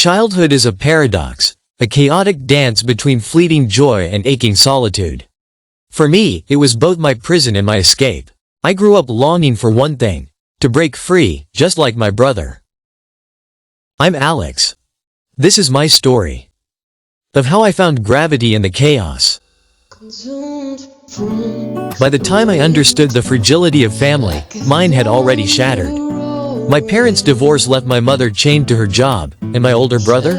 Childhood is a paradox, a chaotic dance between fleeting joy and aching solitude. For me, it was both my prison and my escape. I grew up longing for one thing: to break free, just like my brother. I'm Alex. This is my story of how I found gravity in the chaos. By the time I understood the fragility of family, mine had already shattered. My parents' divorce left my mother chained to her job, and my older brother?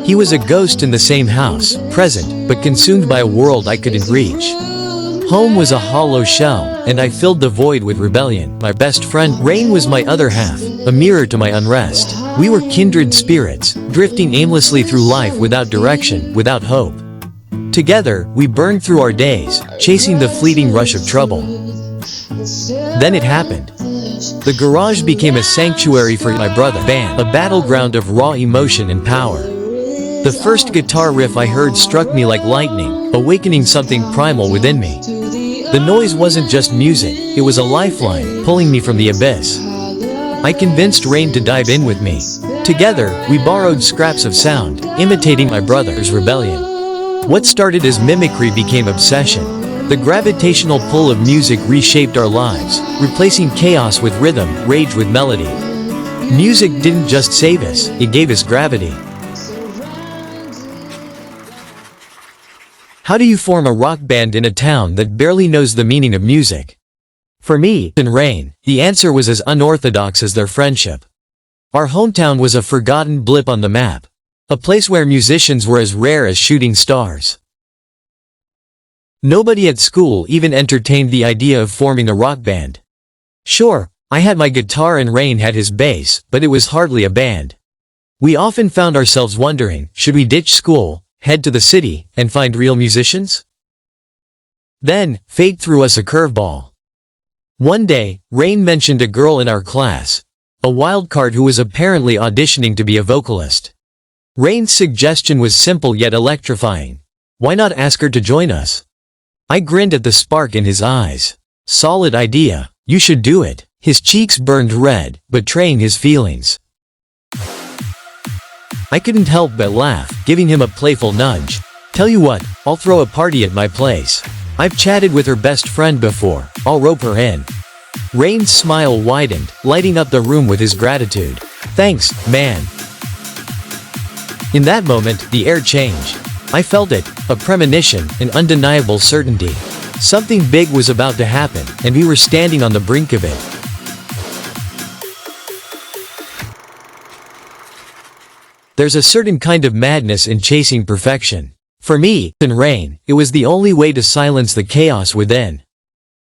He was a ghost in the same house, present, but consumed by a world I couldn't reach. Home was a hollow shell, and I filled the void with rebellion. My best friend, Rain, was my other half, a mirror to my unrest. We were kindred spirits, drifting aimlessly through life without direction, without hope. Together, we burned through our days, chasing the fleeting rush of trouble. Then it happened. The garage became a sanctuary for my brother band, a battleground of raw emotion and power. The first guitar riff I heard struck me like lightning, awakening something primal within me. The noise wasn't just music, it was a lifeline, pulling me from the abyss. I convinced Rain to dive in with me. Together, we borrowed scraps of sound, imitating my brother's rebellion. What started as mimicry became obsession. The gravitational pull of music reshaped our lives, replacing chaos with rhythm, rage with melody. Music didn't just save us, it gave us gravity. How do you form a rock band in a town that barely knows the meaning of music? For me and Rain, the answer was as unorthodox as their friendship. Our hometown was a forgotten blip on the map, a place where musicians were as rare as shooting stars. Nobody at school even entertained the idea of forming a rock band. Sure, I had my guitar and Rain had his bass, but it was hardly a band. We often found ourselves wondering, should we ditch school, head to the city, and find real musicians? Then, fate threw us a curveball. One day, Rain mentioned a girl in our class, a wildcard who was apparently auditioning to be a vocalist. Rain's suggestion was simple yet electrifying. Why not ask her to join us? I grinned at the spark in his eyes. Solid idea, you should do it. His cheeks burned red, betraying his feelings. I couldn't help but laugh, giving him a playful nudge. Tell you what, I'll throw a party at my place. I've chatted with her best friend before, I'll rope her in. Rain's smile widened, lighting up the room with his gratitude. Thanks, man. In that moment, the air changed. I felt it, a premonition, an undeniable certainty. Something big was about to happen, and we were standing on the brink of it. There's a certain kind of madness in chasing perfection. For me and Rain, it was the only way to silence the chaos within.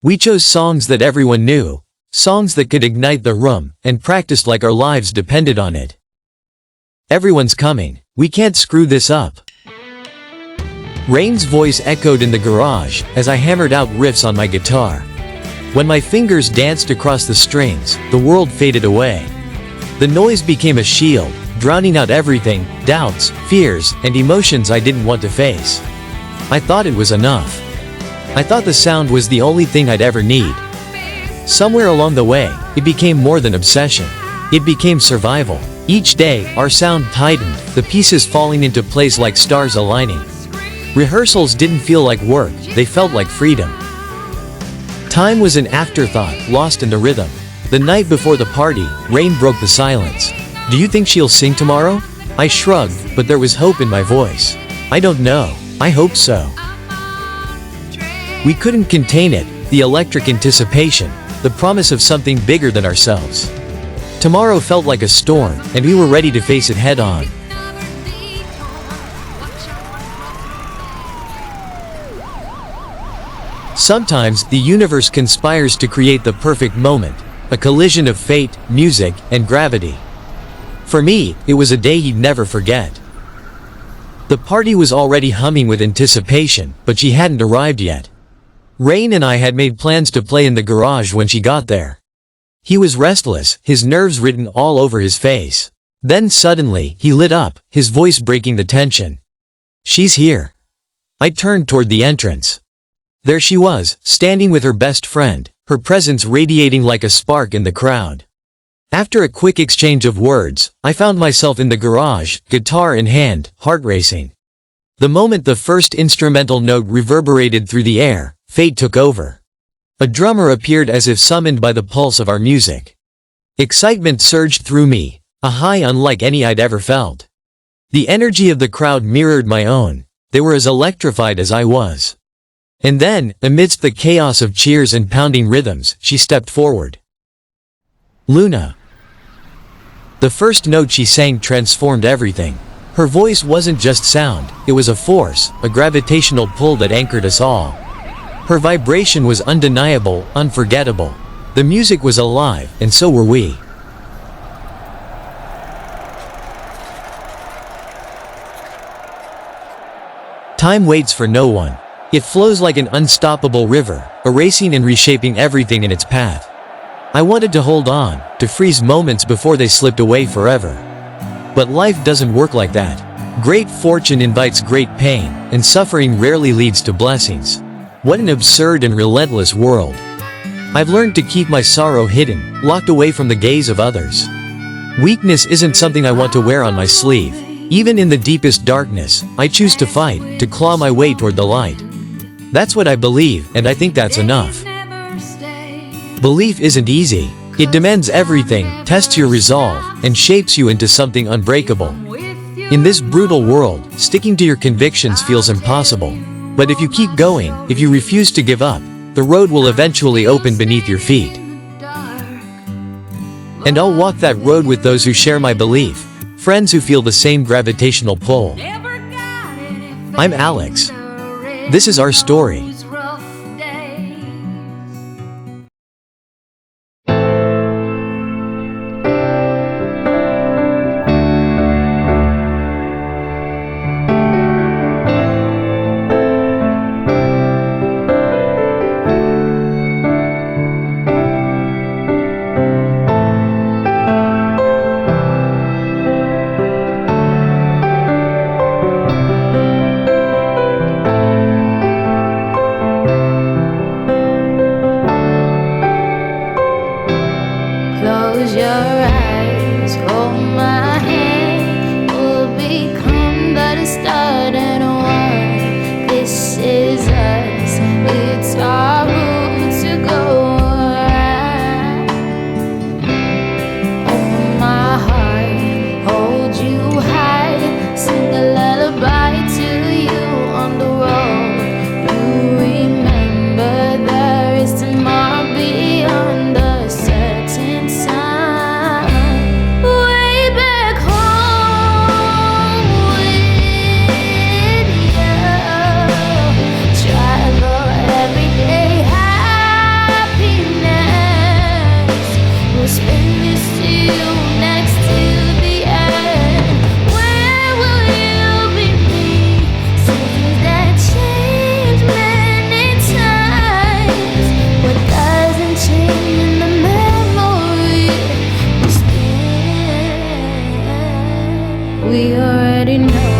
We chose songs that everyone knew, songs that could ignite the room, and practiced like our lives depended on it. Everyone's coming. We can't screw this up. Rain's voice echoed in the garage as I hammered out riffs on my guitar. When my fingers danced across the strings, the world faded away. The noise became a shield, drowning out everything, doubts, fears, and emotions I didn't want to face. I thought it was enough. I thought the sound was the only thing I'd ever need. Somewhere along the way, it became more than obsession. It became survival. Each day, our sound tightened, the pieces falling into place like stars aligning. Rehearsals didn't feel like work, they felt like freedom. Time was an afterthought, lost in the rhythm. The night before the party, Rain broke the silence. Do you think she'll sing tomorrow? I shrugged, but there was hope in my voice. I don't know. I hope so. We couldn't contain it, the electric anticipation, the promise of something bigger than ourselves. Tomorrow felt like a storm, and we were ready to face it head on. Sometimes, the universe conspires to create the perfect moment, a collision of fate, music, and gravity. For me, it was a day he'd never forget. The party was already humming with anticipation, but she hadn't arrived yet. Rain and I had made plans to play in the garage when she got there. He was restless, his nerves written all over his face. Then suddenly, he lit up, his voice breaking the tension. She's here. I turned toward the entrance. There she was, standing with her best friend, her presence radiating like a spark in the crowd. After a quick exchange of words, I found myself in the garage, guitar in hand, heart racing. The moment the first instrumental note reverberated through the air, fate took over. A drummer appeared as if summoned by the pulse of our music. Excitement surged through me, a high unlike any I'd ever felt. The energy of the crowd mirrored my own. They were as electrified as I was. And then, amidst the chaos of cheers and pounding rhythms, she stepped forward. Luna. The first note she sang transformed everything. Her voice wasn't just sound, it was a force, a gravitational pull that anchored us all. Her vibration was undeniable, unforgettable. The music was alive, and so were we. Time waits for no one. It flows like an unstoppable river, erasing and reshaping everything in its path. I wanted to hold on, to freeze moments before they slipped away forever. But life doesn't work like that. Great fortune invites great pain, and suffering rarely leads to blessings. What an absurd and relentless world. I've learned to keep my sorrow hidden, locked away from the gaze of others. Weakness isn't something I want to wear on my sleeve. Even in the deepest darkness, I choose to fight, to claw my way toward the light. That's what I believe, and I think that's enough. Belief isn't easy. It demands everything, tests your resolve, and shapes you into something unbreakable. In this brutal world, sticking to your convictions feels impossible. But if you keep going, if you refuse to give up, the road will eventually open beneath your feet. And I'll walk that road with those who share my belief, friends who feel the same gravitational pull. I'm Alex. This is our story. Close your eyes, hold my hand. We'll become the start and one. This is us, it's our route to go around. Open my heart, hold you high. Sing a lullaby to you on the road. You remember there is tomorrow beyond the certain sun. Way back home with you. Travel everyday happiness. We'll spend this till next to the end. Where will you be me? Something that changed many times. What doesn't change in the memory we spend. We already know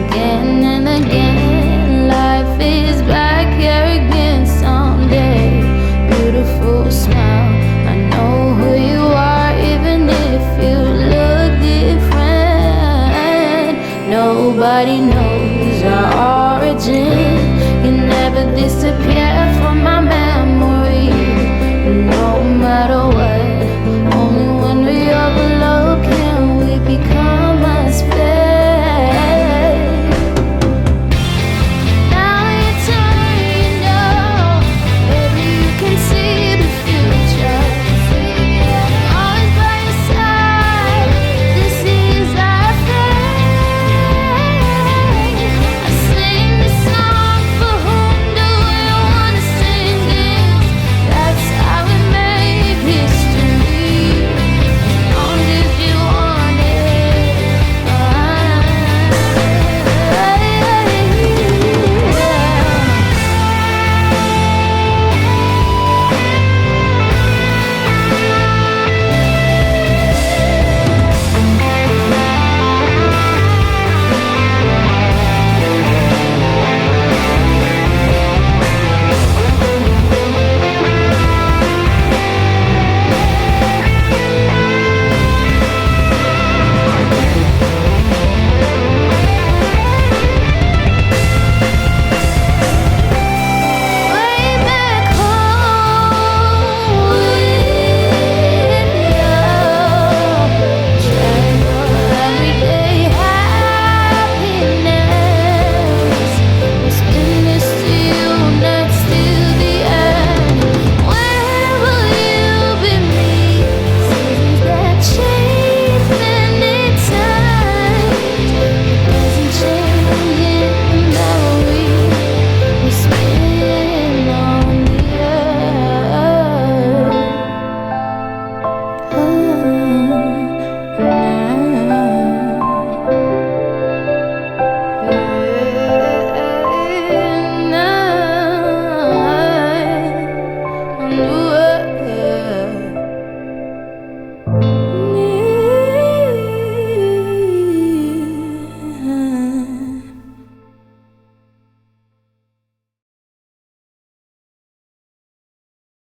again and again. Life is back here again someday. Beautiful smile, I know who you are, even if you look different. Nobody knows our origin. You never disappear from my memory, no matter what.